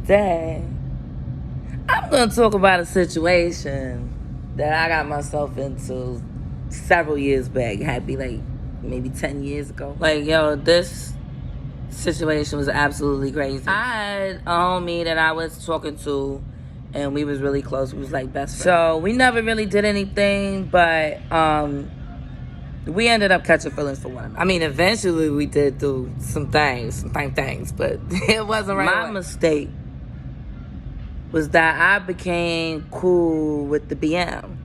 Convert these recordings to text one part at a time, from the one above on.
today, I'm going to talk about a situation that I got myself into several years back. It had to be like maybe 10 years ago. Like, yo, this situation was absolutely crazy. I had a homie that I was talking to, and we was really close. We was like best friends. So we never really did anything, but we ended up catching feelings for one another. I mean, eventually we did do some things, but it wasn't right. My mistake was that I became cool with the BM.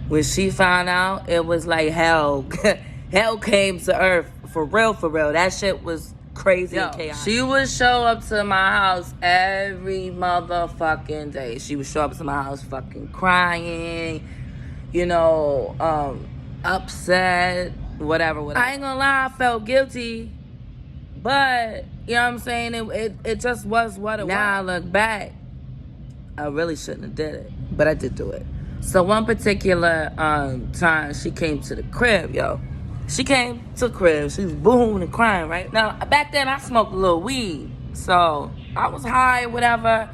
When she found out, it was like hell. Hell came to earth. For real. That shit was crazy and chaotic. She would show up to my house every motherfucking day. She would show up to my house fucking crying, upset, whatever. I ain't gonna lie, I felt guilty. But, you know what I'm saying? It just was what it was. Now I look back, I really shouldn't have did it. But I did do it. So one particular time, she came to the crib, yo. She came to the crib. She was booing and crying, right? Now, back then, I smoked a little weed. So I was high, whatever.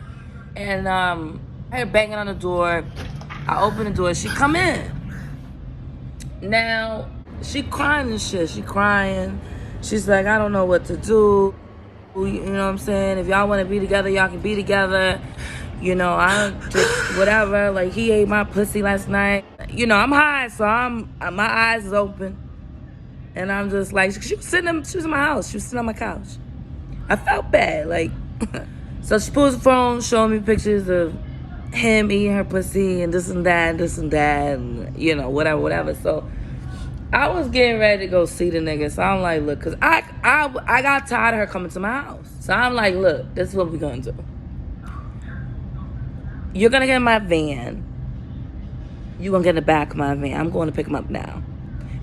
And I heard banging on the door. I opened the door. She come in. Now, she crying and shit. She crying. She's like, I don't know what to do. You know what I'm saying? If y'all want to be together, y'all can be together. I just, whatever. Like, he ate my pussy last night. I'm high, so my eyes is open. And I'm just like, she was in my house. She was sitting on my couch. I felt bad, like. So she pulls the phone, showing me pictures of him eating her pussy and this and that, and, whatever. So I was getting ready to go see the nigga. So I'm like, look, because I got tired of her coming to my house. So I'm like, look, this is what we're going to do. You're going to get in my van. You're going to get in the back of my van. I'm going to pick him up now.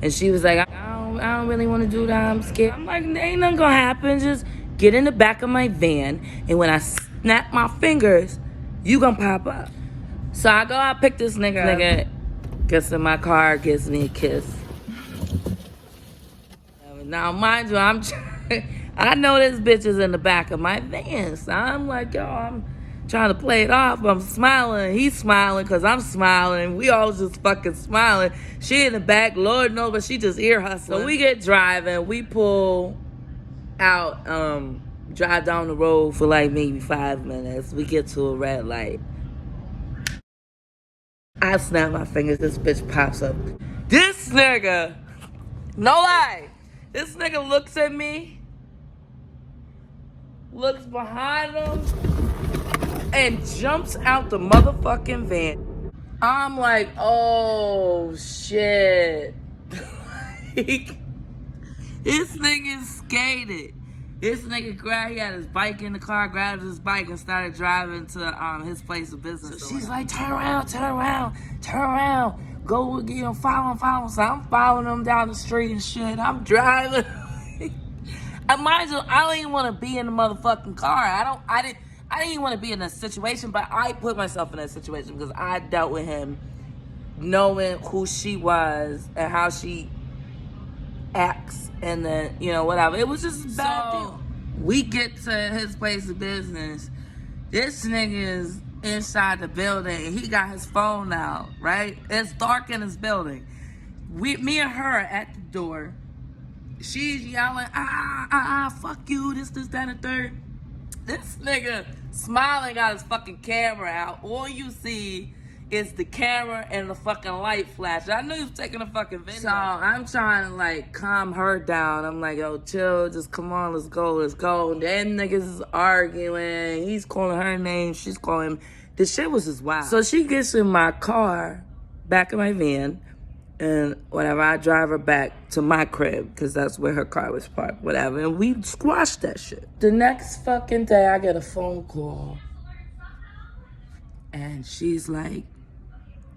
And she was like, I don't really want to do that. I'm scared. I'm like, ain't nothing going to happen. Just get in the back of my van. And when I snap my fingers, you going to pop up. So I go out, pick this nigga up. Gets in my car, gives me a kiss. Now, mind you, I know this bitch is in the back of my van. So I'm like, yo, I'm trying to play it off. I'm smiling. He's smiling because I'm smiling. We all just fucking smiling. She in the back, Lord knows, but she just ear hustling. So we get driving. We pull out, drive down the road for like maybe 5 minutes. We get to a red light. I snap my fingers. This bitch pops up. This nigga, no lie, this nigga looks at me, looks behind him, and jumps out the motherfucking van. I'm like, oh, shit. This nigga skated. This nigga he had his bike in the car, grabbed his bike and started driving to his place of business. So she's like, turn around. Go, follow him. So I'm following him down the street and shit. I'm driving. And mind you, I don't even want to be in the motherfucking car. I didn't even want to be in a situation, but I put myself in that situation because I dealt with him knowing who she was and how she acts and then, whatever. It was just a bad deal. We get to his place of business. This nigga is inside the building and he got his phone out, right? It's dark in his building. Me and her are at the door. She's yelling, fuck you, this, that, and the third. This nigga smiling, got his fucking camera out. All you see is the camera and the fucking light flash. I knew he was taking a fucking video. So I'm trying to calm her down. I'm like, yo, chill, just come on, let's go. And them niggas is arguing. He's calling her name, she's calling him. The shit was just wild. So she gets in my car, back in my van, and whatever, I drive her back to my crib, because that's where her car was parked, whatever. And we squashed that shit. The next fucking day, I get a phone call. And she's like,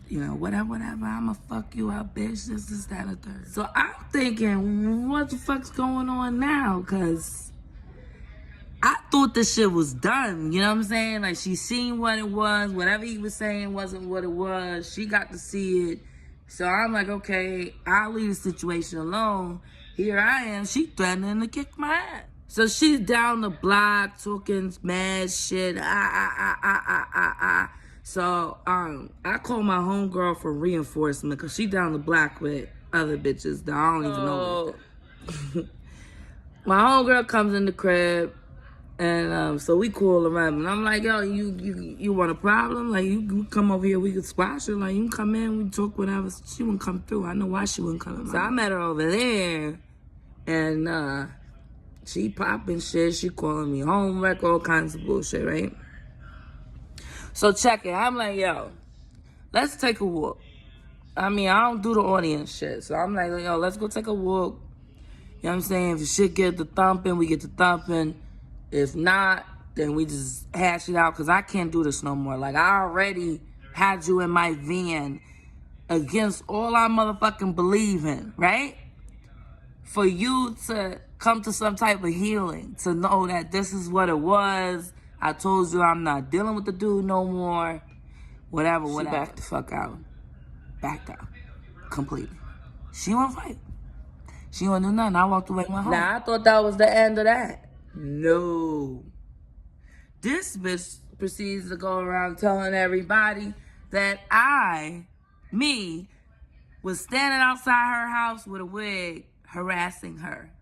whatever, I'ma fuck you up, bitch, this, that, and the third. So I'm thinking, what the fuck's going on now? Because I thought this shit was done, you know what I'm saying? She seen what it was. Whatever he was saying wasn't what it was. She got to see it. So I'm like, okay, I'll leave the situation alone. Here I am, she threatening to kick my ass. So she's down the block talking mad shit. So I called my homegirl for reinforcement because she down the block with other bitches that I don't even know. My homegirl comes in the crib, and so we cool around. And I'm like, yo, you want a problem? Like, you come over here, we can squash it. Like, you can come in, we talk, whatever. She wouldn't come through. I know why she wouldn't come in. So I met her over there, and she popping shit. She calling me homework, all kinds of bullshit, right? So check it. I'm like, yo, let's take a walk. I mean, I don't do the audience shit. So I'm like, yo, let's go take a walk. You know what I'm saying? If the shit get the thumping, we get the thumping. If not, then we just hash it out because I can't do this no more. Like, I already had you in my van against all I motherfucking believe in, right? For you to come to some type of healing, to know that this is what it was. I told you I'm not dealing with the dude no more. Whatever. She backed the fuck out. Backed out. Completely. She won't fight. She won't do nothing. I walked away with her. Now, I thought that was the end of that. No. This bitch proceeds to go around telling everybody that me, was standing outside her house with a wig harassing her.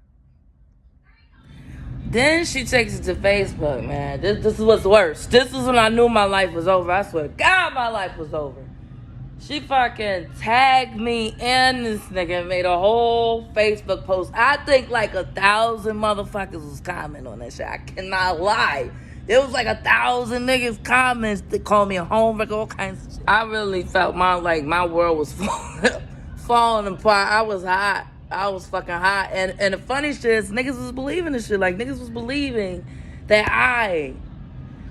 Then she takes it to Facebook, man. This is what's worse. This is when I knew my life was over. I swear to God, my life was over. She fucking tagged me in this nigga and made a whole Facebook post. I think like 1,000 motherfuckers was commenting on that shit. I cannot lie. There was like 1,000 niggas comments that called me a homewrecker, all kinds of shit. I really felt my world was falling apart. I was hot. I was fucking hot. And the funny shit is niggas was believing this shit. Like, niggas was believing that I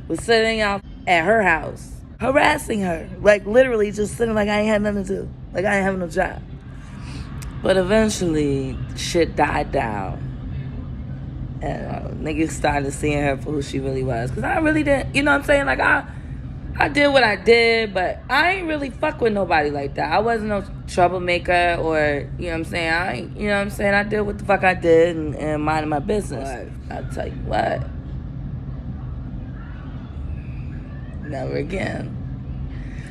was sitting out at her house harassing her. Like, literally just sitting like I ain't had nothing to do. Like, I ain't having no job. But eventually, shit died down. And niggas started seeing her for who she really was. Because I really didn't, you know what I'm saying? Like, I did what I did, but I ain't really fuck with nobody like that. I wasn't no troublemaker or, you know what I'm saying? You know what I'm saying? I did what the fuck I did and minded my business. But I'll tell you what. Never again.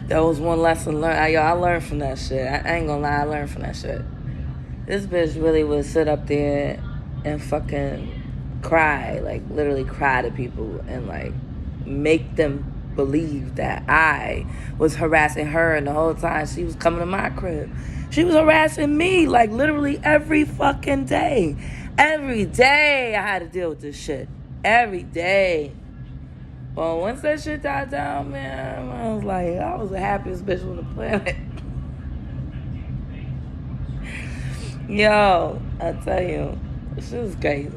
That was one lesson learned. I learned from that shit. I ain't gonna lie, I learned from that shit. This bitch really would sit up there and fucking cry, like literally cry to people and like make them believe that I was harassing her, and the whole time she was coming to my crib. She was harassing me like literally every fucking day. Every day I had to deal with this shit. Every day. Well, once that shit died down, man, I was like, I was the happiest bitch on the planet. Yo, I tell you, this shit is crazy.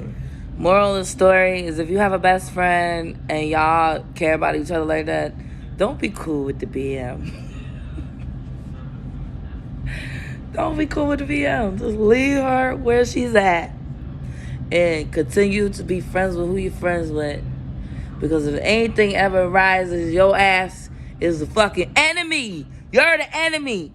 Moral of the story is if you have a best friend and y'all care about each other like that, don't be cool with the BM. Don't be cool with the BM. Just leave her where she's at and continue to be friends with who you're friends with. Because if anything ever rises, your ass is the fucking enemy. You're the enemy.